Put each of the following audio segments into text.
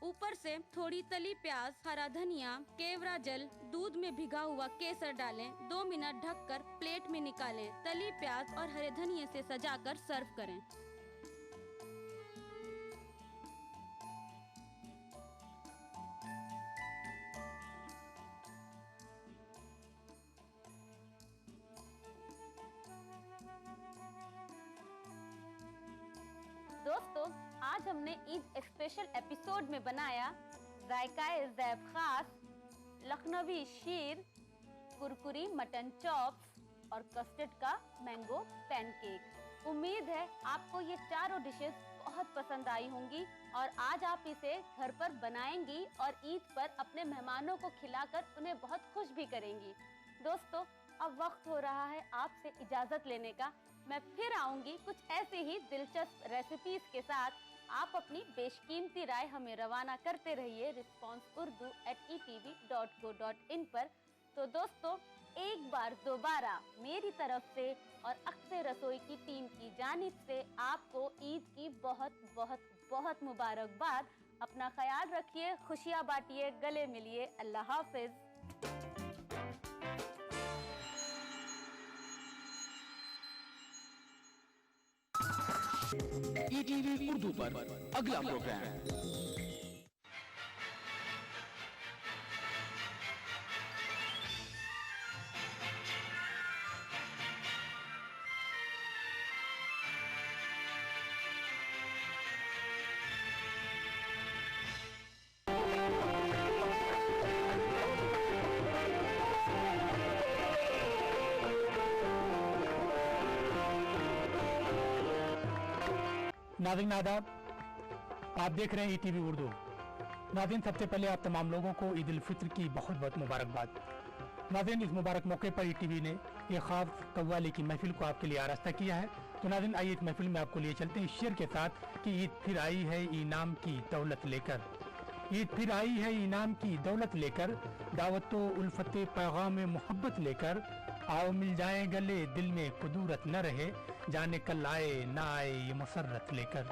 ऊपर से थोड़ी तली प्याज, हरा धनिया, केवड़ा जल, दूध में भिगा हुआ केसर डालें। 2 मिनट ढककर प्लेट में निकालें। तली प्याज और हरे धनिये से सजाकर सर्व करें। दोस्तों, आज हमने ईद स्पेशल एपिसोड में बनाया जायकाए ज़ैब खास लखनवी शीर, कुरकुरी मटन चॉप्स और कस्टर्ड का मैंगो पैनकेक। उम्मीद है आपको ये चारों डिशेस बहुत पसंद आई होंगी और आज आप इसे घर पर बनाएंगी और ईद पर अपने मेहमानों को खिलाकर उन्हें बहुत खुश भी करेंगी। दोस्तों, अब वक्त हो रहा है आपसे इजाजत लेने का। मैं फिर आऊंगी कुछ ऐसे ही दिलचस्प रेसिपीज के साथ। आप अपनी बेशकीमती राय हमें रवाना करते रहिए responseurdu@etv.co.in पर। तो दोस्तों, एक बार दोबारा मेरी तरफ से और अक्सर रसोई की टीम की जानिब से आपको ईद की बहुत बहुत बहुत मुबारकबाद। अपना ख्याल रखिए, खुशियाँ बांटिए, गले मिलिए। अल्लाह हाफिज। ETV उर्दू पर अगला प्रोग्राम। नाज़रीन आदाब, आप देख रहे हैं ETV उर्दू। नाज़रीन, सबसे पहले आप तमाम लोगों को ईद उल फित्र की बहुत बहुत मुबारकबाद। नाज़रीन, इस मुबारक मौके पर ETV ने एक खास कव्वाली की महफिल को आपके लिए आरास्ता किया है। तो नाज़रीन, आइए इस महफिल में आपको लिए चलते हैं इस शेर के साथ कि ईद फिर आई है इनाम की दौलत लेकर। ईद फिर आई है इनाम की दौलत लेकर, दावतो उल्फत पैगाम मोहब्बत लेकर। आओ मिल जाए गले, दिल में कुदूरत न रहे, जाने कल आए ना आए ये मुसर्रत लेकर।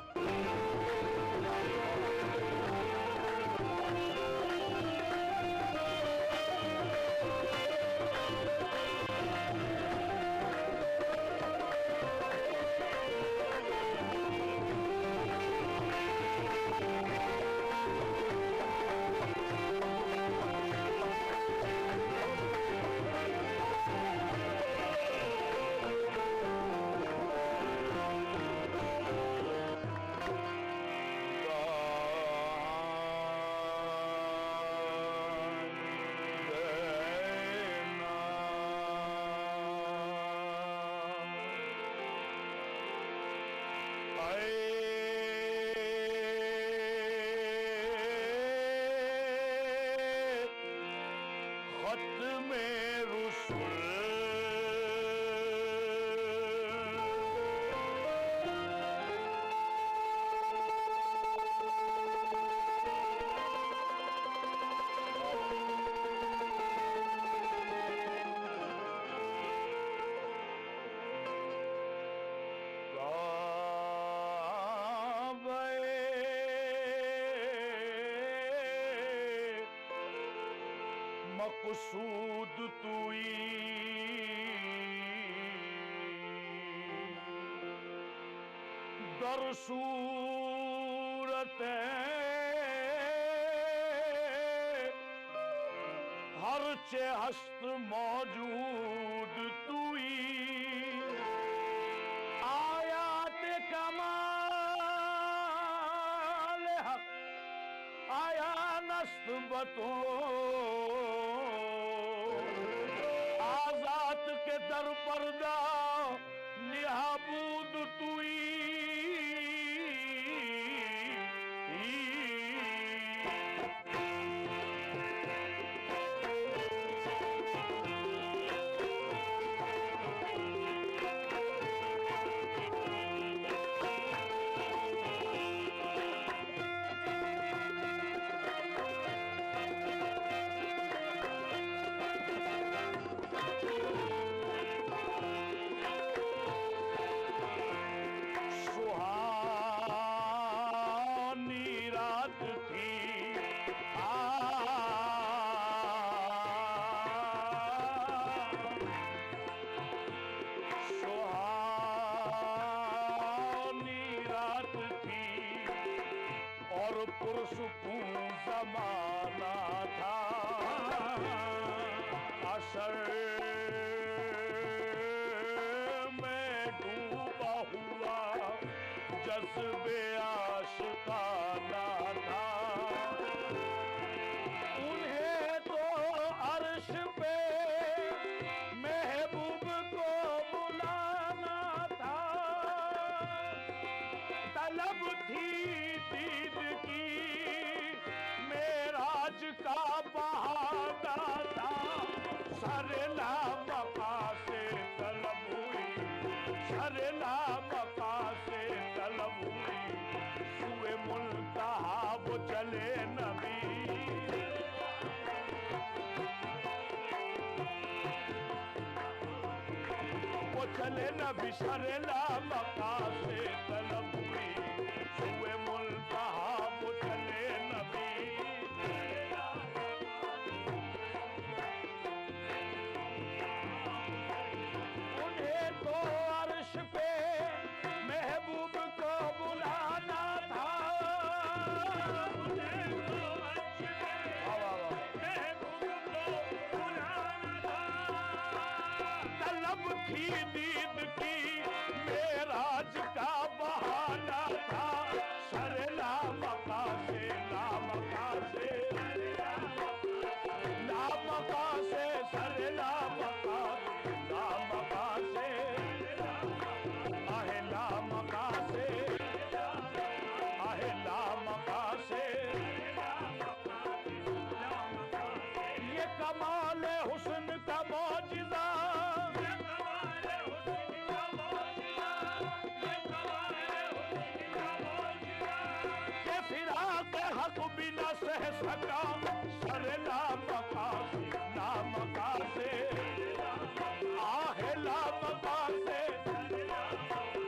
मकसूद तुई दर सूरत हर चे हस्त मौजूद तुई आयात कमाल हक आया नस्त बतो आजाद के दर पर्दा निहाबूद तुई पुरसुकून ज़माना था। असर में डूबा हुआ जज्बे आशिकाना था। उन्हें तो अर्श पे महबूब को बुलाना था। तलब थी दीद की मेराज का बहाना था। सरला मका से तलब हुई, सरला मका से तलब हुई। सुए मुल्तहा वो चले नबी, वो चले नबी। सरला मका से तलब हुई, सुए मुल्तहा वो चले नबी। उन्हें तो अर्श पे महबूब को बुलाना था। उन्हें तो अर्श पे महबूब को बुलाना था। तलब थी दीद की मेराज का बहाना था। सरला मका से लामका से, लामका से सरला मका, लामका से आहे लामका से, आहे लामका से। ये कमाल हुस्न का मौजिज़ा, के फिराक हक भी न सह सका। सरला मका से लामका से, आहे लामका से,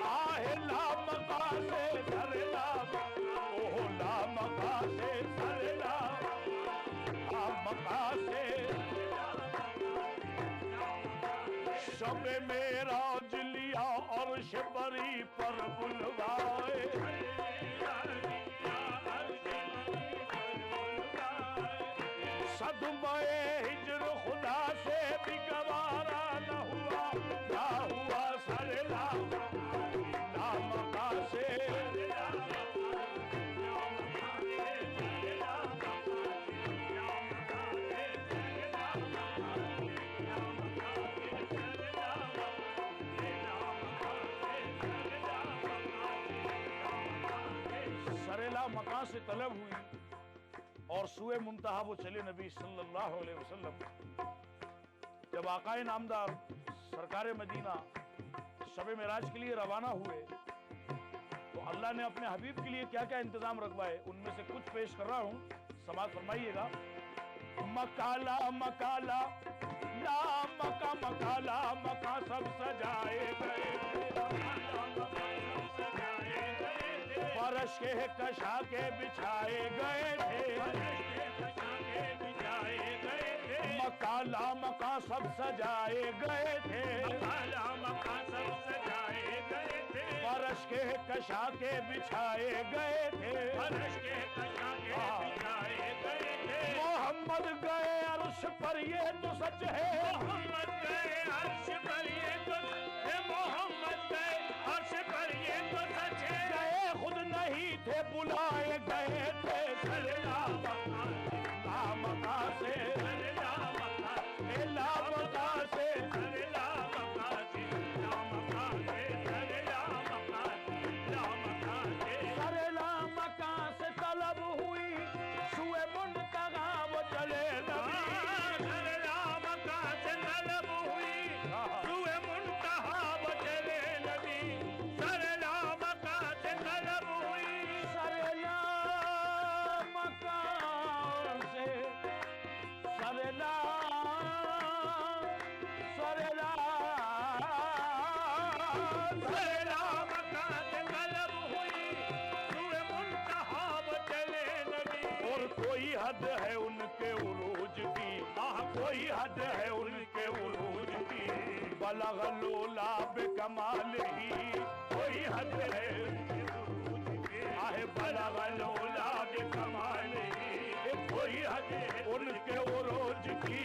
आहे लामका से सरला, ओह लामका से सरला, लामका से। शब मेराज लिया अर्श बरी पर बुलवाए। सदमाए हिजर खुदा से भी गवारा न हुआ, ना हुआ सरला लामका से। सरला मका से तलब हुई और सुए मुंतहा वो चले नबी सल्लल्लाहु अलैहि वसल्लम। जब आकाए नामदार सरकार मदीना शब मेराज के लिए रवाना हुए तो अल्लाह ने अपने हबीब के लिए क्या क्या इंतजाम रखवाए, उनमें से कुछ पेश कर रहा हूं, समाज फरमाइएगा। मकाला मकाला ला मका, मकाला मका सब सजाए गए। फर्श के कशा के बिछाए गए थे। मकाला मका सब सजाए गए थे। फर्श के कशा के बिछाए गए थे। मोहम्मद गए अर्श पर ये तो सच है। मोहम्मद गए अर्श पर ये तो, मोहम्मद गए अर्श पर ये तो सच है। गए खुद नहीं थे बुलाए गए थे। सरला मका से, लामका से, लामका से, लामका से, सरला मका से तलब हुई। सुए मुंतहा वो चले नबी। सरला मका से तलब हुई, सुए मुंतहा वो चले नबी। सरला मका से तलब हुई, सरला मका से, सरला सरला सरला मका से तलब हुई। सुए मुंतहा वो चले नबी। और कोई हद है उनके उरूज की, कोई हद है उनके उरूज की। बलग लोला बेकमाल ही, कोई हद है उनके उरूज की। आहे बलग लोला बेकमाल कोई हद है उनके उरूज की,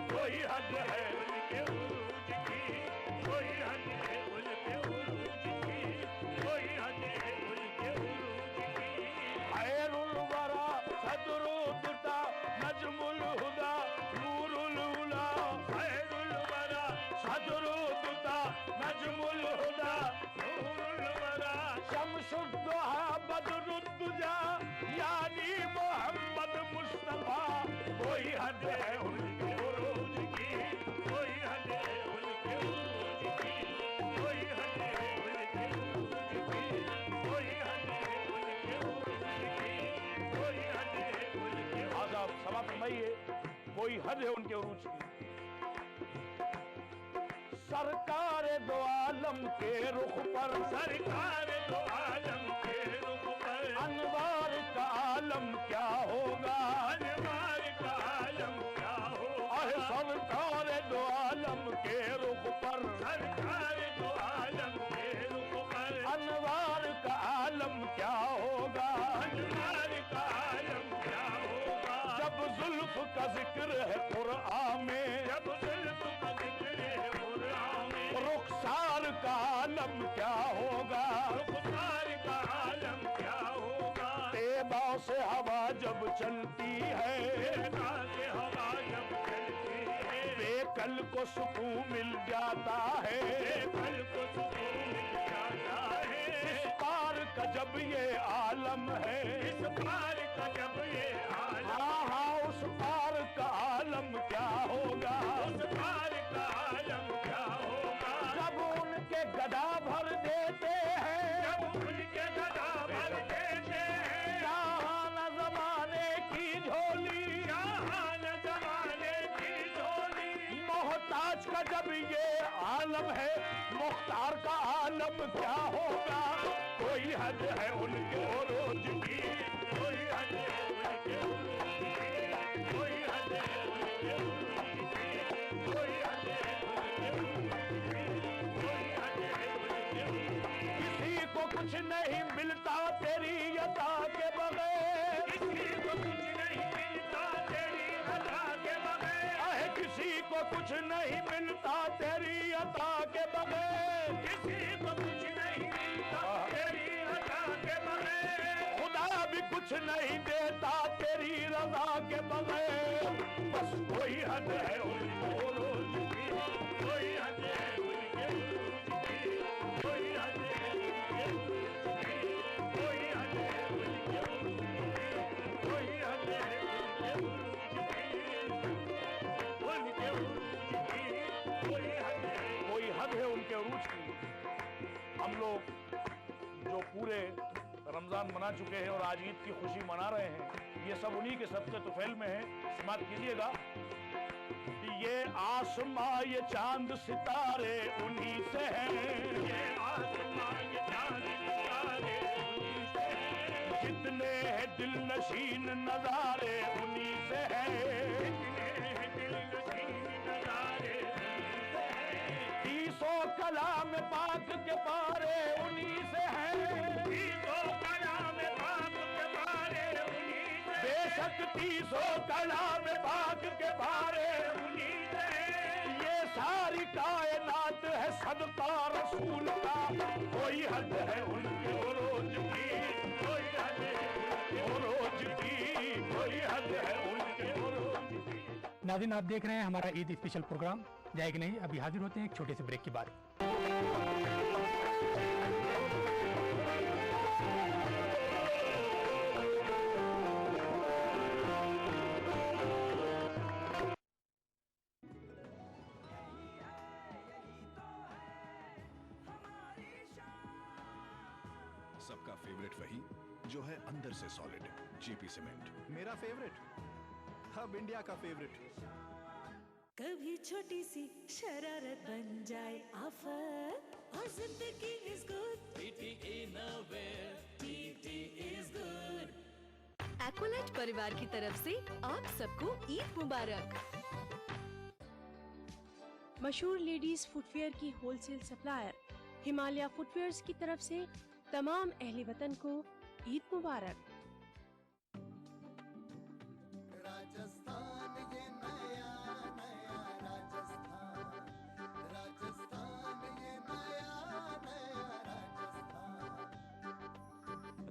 कोई हद है उनके उरूज की, कोई हद है उनके उरूज की, कोई हद है उनके उरूज की। खैरुल वरा सदरुद्दा नजमुल हुदा नूरुल उला, खैरुल वरा सदरुद्दा नजमुल हुदा नूरुल वरा, शमसुद्दुहा बदरुद्दुजा यानी मोहम्मद मुस्तफा। कोई हद है उनके उरूज की, कोई हद है उनके उरूज की, कोई हद है उनके उरूज की, कोई हद है उनके उरूज की, कोई हद है उनके। आजाद समाप्त फरमाइए, कोई हद है उनके उरूज की। सरकार दो आलम के रुख पर, सरकार दो आलम के रुख पर, अनवार का आलम क्या होगा, अनवार का आलम क्या होगा। सरकार दो आलम के रुख पर, सरकार दो आलम के रुख पर, अनवार का आलम क्या होगा, अनवार का आलम क्या होगा। जब जुल्फ का जिक्र है कुरान में, जब जुल्फ का जिक्र है कुरान में, रुखसार का आलम क्या होगा, रुखसार का आलम क्या होगा। तेबा से हवा जब चलती है, तेबा से हवा जब चलती है, बेकल को सुकून मिल जाता है, बेकल को सुकून मिल जाता है। इस पार का जब ये आलम है, इस पार का जब ये आलम, हाँ उस पार का आलम क्या होगा, उस पार का आलम क्या होगा। जब उनके गदा भर देते हैं, जब उनके गदा भर देते हैं, जहान जमाने की झोली, जहान जमाने की झोली। मोहताज का जब ये आलम है, मुख्तार का आलम क्या होगा। कोई हद है उनके उरूज की, कोई हद है उनके उरूज की, कोई हद है उनके उरूज की, कोई हद है उनके उरूज की, कोई हद है उनके उरूज की। किसी को कुछ नहीं मिलता तेरी अता के बगैर, किसी को कुछ नहीं मिलता तेरी अता के बगैर, किसी को कुछ नहीं मिलता तेरी अता के बगैर, किसी को कुछ नहीं मिलता तेरी अता के बगैर। खुदा भी कुछ नहीं देता तेरी रजा के बगैर। बस कोई हद है उनके उरूज की, कोई हद है उनके उरूज की, कोई हद है उनके उरूज की, कोई हद है उनके उरूज की, कोई हद है उनके उरूज की, उनके उरूज की, कोई हद है उनके उरूज की। हम लोग जो पूरे रमजान मना चुके हैं और आज ईद की खुशी मना रहे हैं, ये सब उन्हीं के सबके तुफैल में है। समाप्त कीजिएगा कि ये आसमां ये चांद सितारे उन्हीं से हैं, ये आसमां ये चांद सितारे उन्हीं से हैं, जितने हैं दिल नशीन नजारे उन्हीं से हैं, जितने हैं दिल नशीन नजारे उन्हीं से हैं। तीसों कलाम पाक के पारे उन्हीं से हैं, तीसों कलाम पाक के पारे उन्हीं से, बेशक तीसों कलाम पाक के पारे उन्हीं से। ये सारी कायनात है सदका रसूल का। कोई हद है उनके उरूज की, कोई हद है उनके उरूज की, कोई हद है उनके उरूज की। नाज़रीन, आप देख रहे हैं हमारा ईद स्पेशल प्रोग्राम जाएगा नहीं। अभी हाजिर होते हैं एक छोटे से ब्रेक के बाद। सबका फेवरेट वही जो है अंदर से सॉलिड, जेपी सीमेंट। मेरा फेवरेट, हब इंडिया का फेवरेट। कभी छोटी सी शरारत बन जाए आफत, और जिंदगी is good, TT innerwear, TT is good. Aqualite परिवार की तरफ से आप सबको ईद मुबारक। मशहूर लेडीज फुटवेयर की होलसेल सप्लायर हिमालय फुटवेयर्स की तरफ से तमाम अहले वतन को ईद मुबारक।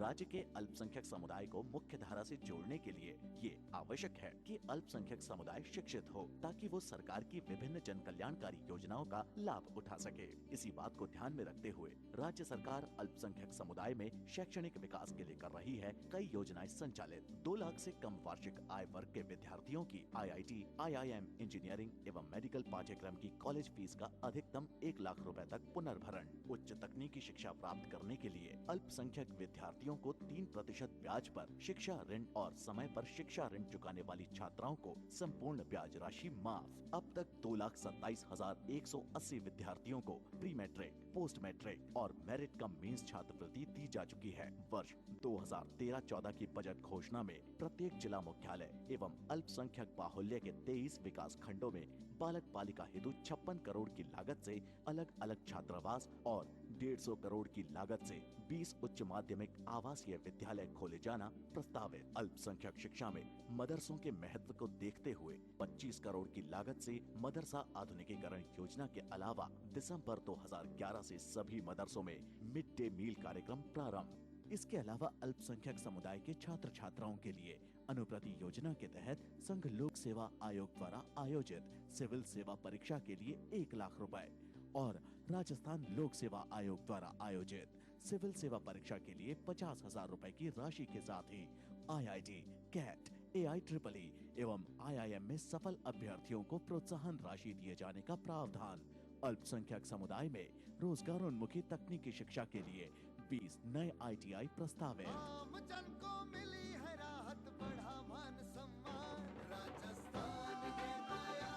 राज्य के अल्पसंख्यक समुदाय को मुख्य धारा से जोड़ने के लिए ये आवश्यक है कि अल्पसंख्यक समुदाय शिक्षित हो, ताकि वो सरकार की विभिन्न जन कल्याणकारी योजनाओं का लाभ उठा सके। इसी बात को ध्यान में रखते हुए राज्य सरकार अल्पसंख्यक समुदाय में शैक्षणिक विकास के लिए कर रही है कई योजनाएं संचालित। 2 लाख से कम वार्षिक आय वर्ग के विद्यार्थियों की IIT, IIM, इंजीनियरिंग एवं मेडिकल पाठ्यक्रम की कॉलेज फीस का अधिकतम 1 लाख रुपए तक पुनर्भरण। उच्च तकनीकी शिक्षा प्राप्त करने के लिए अल्पसंख्यक विद्यार्थियों को 3% ब्याज पर शिक्षा ऋण और समय पर शिक्षा ऋण चुकाने वाली छात्राओं को संपूर्ण ब्याज राशि माफ। अब तक 2,27,180 विद्यार्थियों को प्री मैट्रिक, पोस्ट मैट्रिक और मेरिट कम मीन्स छात्रवृत्ति दी जा चुकी है। वर्ष 2013-14 की बजट घोषणा में प्रत्येक जिला मुख्यालय एवं अल्पसंख्यक बाहुल्य के 23 विकास खंडों में बालक बालिका हेतु 56 करोड़ की लागत से अलग अलग छात्रावास और 150 करोड़ की लागत से 20 उच्च माध्यमिक आवासीय विद्यालय खोले जाना प्रस्तावित। अल्पसंख्यक शिक्षा में मदरसों के महत्व को देखते हुए 25 करोड़ की लागत से मदरसा आधुनिकीकरण योजना के अलावा दिसंबर 2011 से सभी मदरसों में मिड डे मील कार्यक्रम प्रारंभ। इसके अलावा अल्पसंख्यक समुदाय के छात्र छात्राओं के लिए अनुप्रति योजना के तहत संघ लोक सेवा आयोग द्वारा आयोजित सिविल सेवा परीक्षा के लिए 1 लाख रुपए और राजस्थान लोक सेवा आयोग द्वारा आयोजित सिविल सेवा परीक्षा के लिए 50,000 रुपए की राशि के साथ ही IIT, CAT, AIEEE एवं IIM में सफल अभ्यर्थियों को प्रोत्साहन राशि दिए जाने का प्रावधान। अल्पसंख्यक समुदाय में रोजगारोन्मुखी तकनीकी शिक्षा के लिए 20 नए ITI प्रस्तावित। आम जन को मिली है राहत, बढ़ा मान सम्मान, राजस्थान ये नया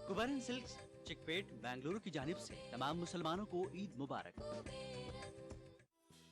कुबेरन सिल्क्स चिकपेट बेंगलुरु की जानिब से तमाम मुसलमानों को ईद मुबारक।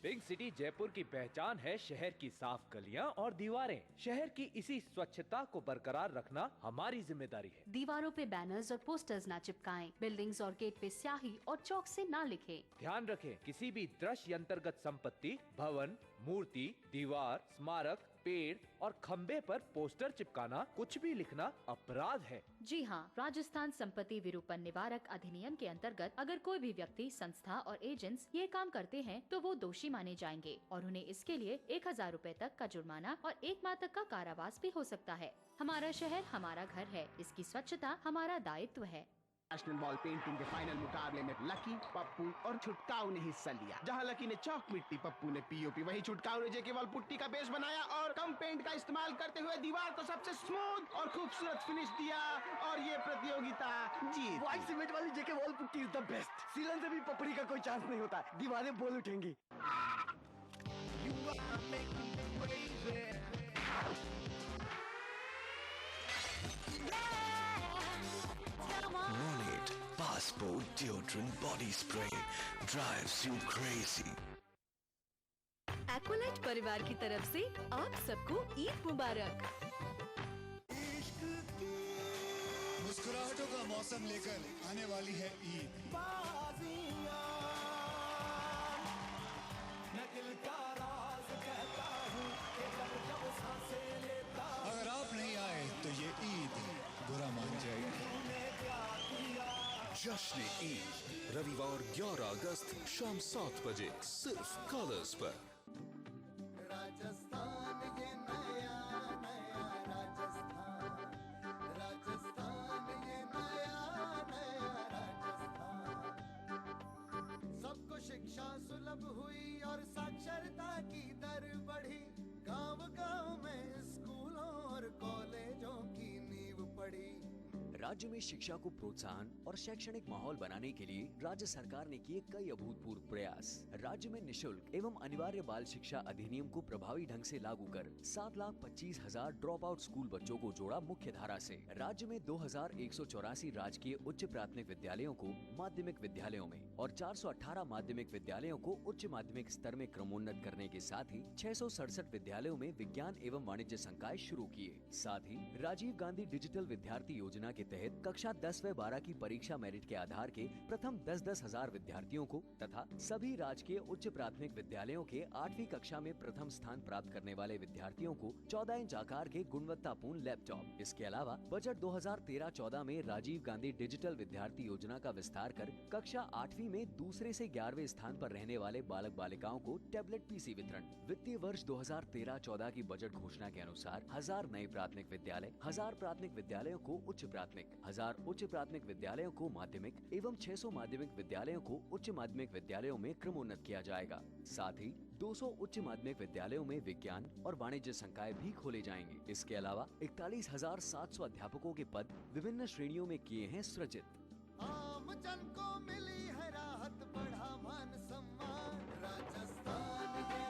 पिंक सिटी जयपुर की पहचान है शहर की साफ गलियां और दीवारें। शहर की इसी स्वच्छता को बरकरार रखना हमारी जिम्मेदारी है। दीवारों पे बैनर्स और पोस्टर्स ना चिपकाएं, बिल्डिंग्स और गेट पे स्याही और चौक से ना लिखें। ध्यान रखें, किसी भी दृश्य अंतर्गत संपत्ति, भवन, मूर्ति, दीवार, स्मारक, पेड़ और खंबे पर पोस्टर चिपकाना, कुछ भी लिखना अपराध है। जी हाँ, राजस्थान संपत्ति विरूपण निवारक अधिनियम के अंतर्गत अगर कोई भी व्यक्ति, संस्था और एजेंट्स ये काम करते हैं तो वो दोषी माने जाएंगे और उन्हें इसके लिए 1,000 रुपए तक का जुर्माना और 1 माह तक का कारावास भी हो सकता है। हमारा शहर हमारा घर है, इसकी स्वच्छता हमारा दायित्व है। नेशनल बॉल पेंटिंग के फाइनल मुकाबले में लकी, पप्पू और छुटकाऊ ने हिस्सा लिया। जहां लकी ने चौक मिट्टी, पप्पू ने पीओपी, वहीं छुटकाऊ ने जेके वॉल पुट्टी का बेस बनाया और कम पेंट का इस्तेमाल करते हुए दीवार को सबसे स्मूथ और खूबसूरत फिनिश दिया और ये प्रतियोगिता जीत। व्हाइट सीमेंट वाली JK wall putty is the best. सीलन से भी पपड़ी का कोई चांस नहीं होता, दीवारें बोल उठेंगी। Monit Passport Deodorant Body Spray drives you crazy. Aqualite परिवार की तरफ से आप सबको ईद मुबारक। मुस्कुराहटों का मौसम लेकर आने वाली है ईद। अगर आप नहीं आए तो ये ईद बुरा मान जाएगी। जश्न ईद रविवार 11 अगस्त शाम 7 बजे सिर्फ कलर्स पर। राजस्थान ये नया नया राजस्थान, राजस्थान ये नया नया राजस्थान। सबको शिक्षा सुलभ हुई और साक्षरता की दर बढ़ी। गांव-गांव में स्कूलों और कॉलेजों की नींव पड़ी। राज्य में शिक्षा को प्रोत्साहन और शैक्षणिक माहौल बनाने के लिए राज्य सरकार ने किए कई अभूतपूर्व प्रयास। राज्य में निशुल्क एवं अनिवार्य बाल शिक्षा अधिनियम को प्रभावी ढंग से लागू कर 7,25,000 ड्रॉप आउट स्कूल बच्चों को जोड़ा मुख्य धारा से। राज्य में 2,184 राजकीय उच्च प्राथमिक विद्यालयों को माध्यमिक विद्यालयों में और 418 माध्यमिक विद्यालयों को उच्च माध्यमिक स्तर में क्रमोन्नत करने के साथ ही 667 विद्यालयों में विज्ञान एवं वाणिज्य संकाय शुरू किए। साथ ही राजीव गांधी डिजिटल विद्यार्थी योजना के तहत कक्षा 10 व 12 की परीक्षा मेरिट के आधार के प्रथम 10-10 हजार विद्यार्थियों को तथा सभी राजकीय उच्च प्राथमिक विद्यालयों के 8वीं कक्षा में प्रथम स्थान प्राप्त करने वाले विद्यार्थियों को 14 इंच आकार के गुणवत्तापूर्ण लैपटॉप। इसके अलावा बजट 2013-14 में राजीव गांधी डिजिटल विद्यार्थी योजना का विस्तार कर कक्षा 8वीं में दूसरे से 11वें स्थान पर रहने वाले बालक बालिकाओं को टैबलेट पीसी वितरण। वित्तीय वर्ष 2013-14 की बजट घोषणा के अनुसार 1000 नए प्राथमिक विद्यालय, 1000 प्राथमिक विद्यालयों को उच्च प्राथमिक, 1000 उच्च प्राथमिक विद्यालयों को माध्यमिक एवं 600 माध्यमिक विद्यालयों को उच्च माध्यमिक विद्यालयों में क्रमोन्नत किया जाएगा। साथ ही 200 उच्च माध्यमिक विद्यालयों में विज्ञान और वाणिज्य संकाय भी खोले जाएंगे। इसके अलावा 41,700 अध्यापकों के पद विभिन्न श्रेणियों में किए हैं सृजित। आम जन को मिली है राहत, बढ़ा मान सम्मान, राजस्थान के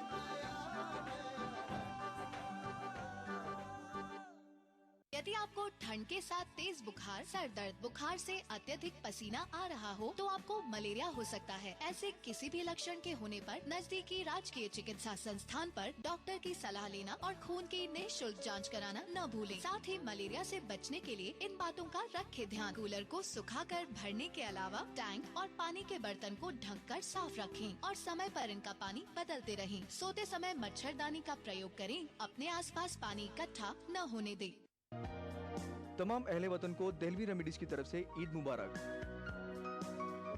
यदि आपको ठंड के साथ तेज बुखार, सर दर्द, बुखार से अत्यधिक पसीना आ रहा हो तो आपको मलेरिया हो सकता है। ऐसे किसी भी लक्षण के होने पर नजदीकी राजकीय चिकित्सा संस्थान पर डॉक्टर की सलाह लेना और खून की निःशुल्क जांच कराना न भूलें। साथ ही मलेरिया से बचने के लिए इन बातों का रखें ध्यान। कूलर को सुखाकर भरने के अलावा टैंक और पानी के बर्तन को ढककर साफ रखें और समय पर इनका पानी बदलते रहें। सोते समय मच्छरदानी का प्रयोग करें। अपने आसपास पानी इकट्ठा न होने दें। तमाम अहले वतन को देल्वी रेमेडीज की तरफ से ईद मुबारक।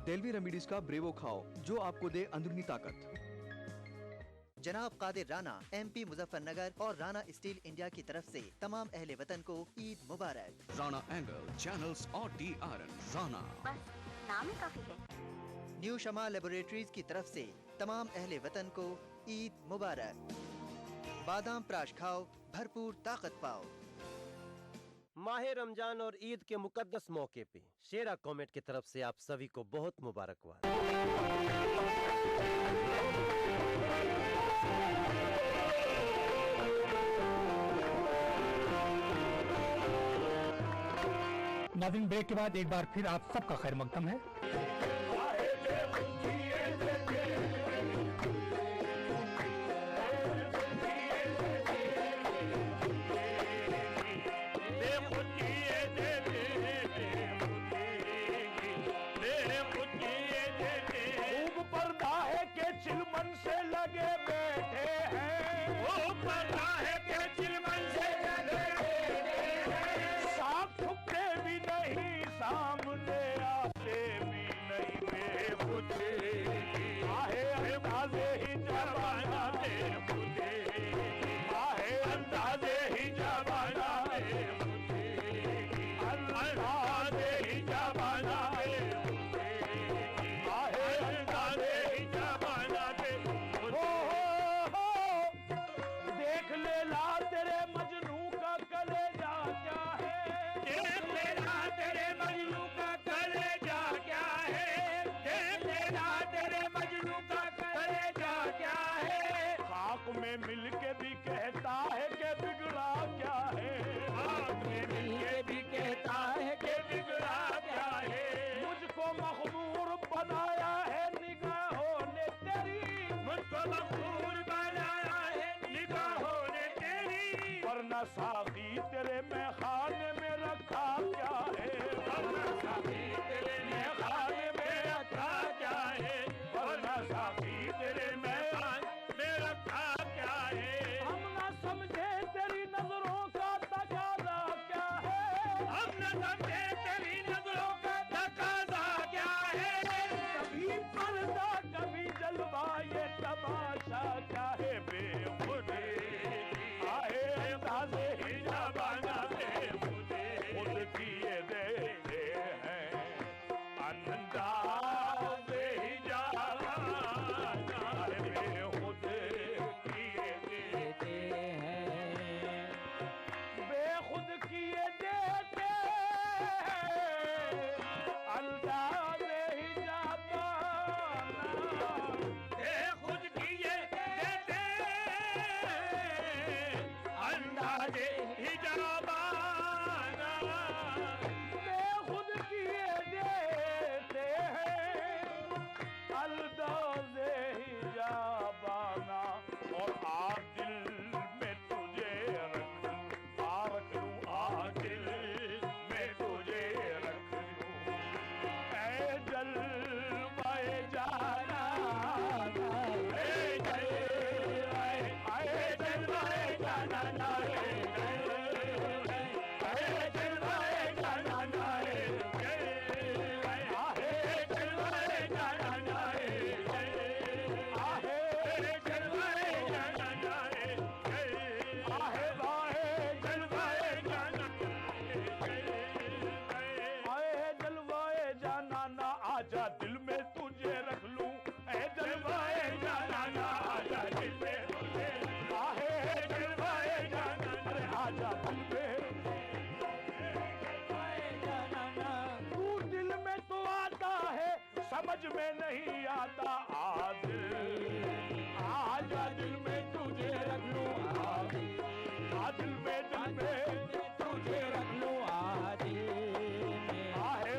देल्वी रेमेडीज का ब्रेवो खाओ जो आपको दे अंदरूनी ताकत। जनाब कादिर राना, MP मुजफ्फरनगर और राणा स्टील इंडिया की तरफ से तमाम अहले वतन को ईद मुबारक। राणा एंगल, चैनल्स और DRN राणा, बस नाम ही काफी है। न्यू शमा लेबोरेटरीज की तरफ से तमाम अहले वतन को ईद मुबारक। बादाम प्राश खाओ, भरपूर ताकत पाओ। माहे रमजान और ईद के मुकद्दस मौके पे शेरा कॉमेट की तरफ से आप सभी को बहुत मुबारकबाद। नाज़रीन, ब्रेक के बाद एक बार फिर आप सबका खैर मकदम है। चिलमन से लगे बैठे हैं, वो पता है कि चिलमन से लगे बैठे हैं। साथ छुपते भी नहीं, सामने आते भी नहीं, बेखुदे आहे अंदाजे ही जमाना दे मुझे, आहे अंदाजे ही जमाना दे मुझे, अंदाजे ही जमाना दे मुझे, आहे अंदाजे ही जमाना दे। देख ले ला तेरे मजनू का कलेजा क्या है, देख ले ला तेरे मजनू का कलेजा क्या है, देख ले ला तेरे मजनू का कलेजा क्या है। खाक में मिल के भी कहता है कि बिगड़ा क्या है, खाक में मिल के भी कहता है कि बिगड़ा क्या है। मुझको मखबूर बनाया है निगाहों ने तेरी, मुझको मखबूर बनाया है निगाहों ने तेरी। वरना साकी तेरे मैं खाने में रखा क्या है, वरना साकी तेरे मैं खाने में रखा क्या है, वरना साकी तेरे मैं खाने में रखा क्या है। हम ना समझे तेरी नजरों का तकाजा क्या है, हम ना समझे तेरी नजरों का तकाजा क्या है। कभी पर्दा कभी जलवा ये तमाशा क्या है, बेखुदे आए अंदाजे ही जमाना दे मुझे, खुद किए देते हैं अंदाजे ही जमाना दे, बेखुद किए देते हैं, बेखुद किए देते हैं अंदाजे ही जमाना, बेखुद किए देते अंदाजे ही जमाना, बेखुद किए देते हैं आजा दिल में तुझे रख लूं ऐ जलवाए जाना आजा दिल में तुझे आहे जलवाए जाना आजा दिल में तू दिल में तो आता है समझ में नहीं आता आजा दिल में तुझे रख लूं दिल में तुझे रख लूं आहे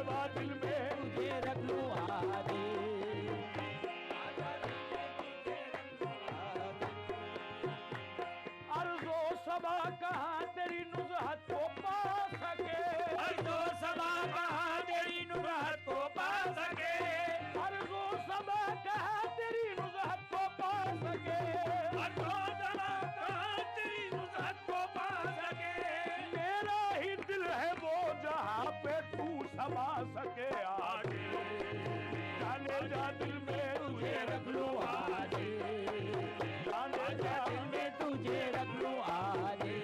वा दिल में तुझे रख लूं अर्ज़ो सबा कहाँ तेरी नुज़हत को पा सके अर्ज़ो सबा कहाँ तेरी नुज़हत को पा सके अर्ज़ो सबा कहाँ तेरी नुज़हत को पा सके अर्ज़ो सबा कहाँ तेरी नुज़हत को पा सके मेरा ही दिल है वो जहाँ पे तू समा सके आगे जाने जा दिल में तुझे रख लूं आगे जाने जा दिल में तुझे रख लूं आगे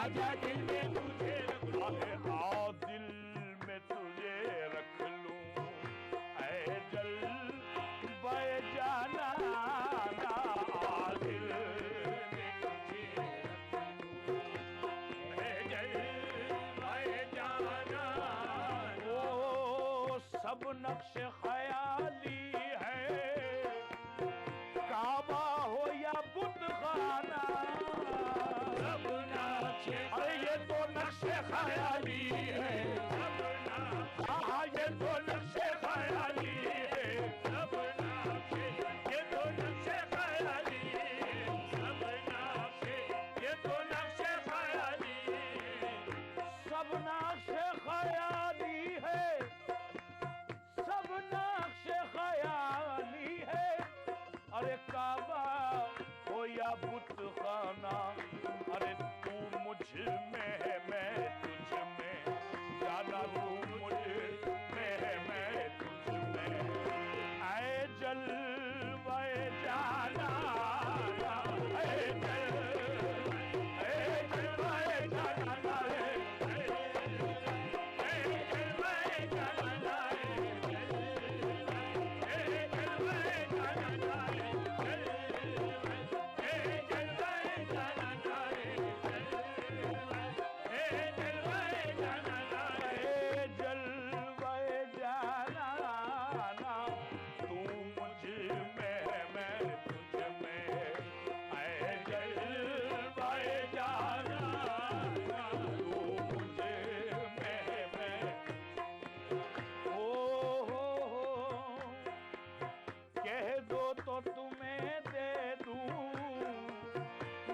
आजा दिल में तुझे रख लूं आओ दिल में तुझे रख लूं ऐ जल बय जाना आ दिल में तुझे ऐ जल बय जाना ओ सब नक्श ख्याली है काबा हो या बुत खाना सब नक्श अरे ये तो नक्शे ख्याली है हाँ ये तो नक्शे ख्याली है सब नक्शे ये तो नक्शे ख्याली सब नक्शे ये तो नक्शे ख्याली सब नक्शे ख्याली है सब नक्शे ख्याली है अरे काबा हो या बुत खाना अरे तू मुझ में है मैं तुझ में जाना तू मुझ में है मैं तुझ में आए जलवाए जाना आए जलवाए जाना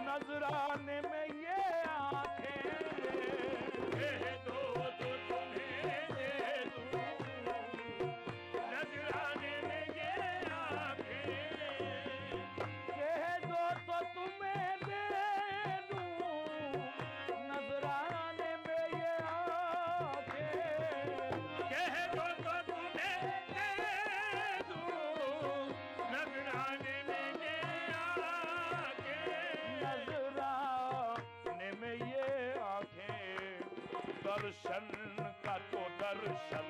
नजराने में ये आंखें कह दो तो तुम्हें दे दूं नजराने में ये आंखें कह दो तो तुम्हें दे दूं नजराने में ये आंखें कह दो तो तुम्हें दे दूं नजराने में ये नजराने में ये आंखें दर्शन का तो दर्शन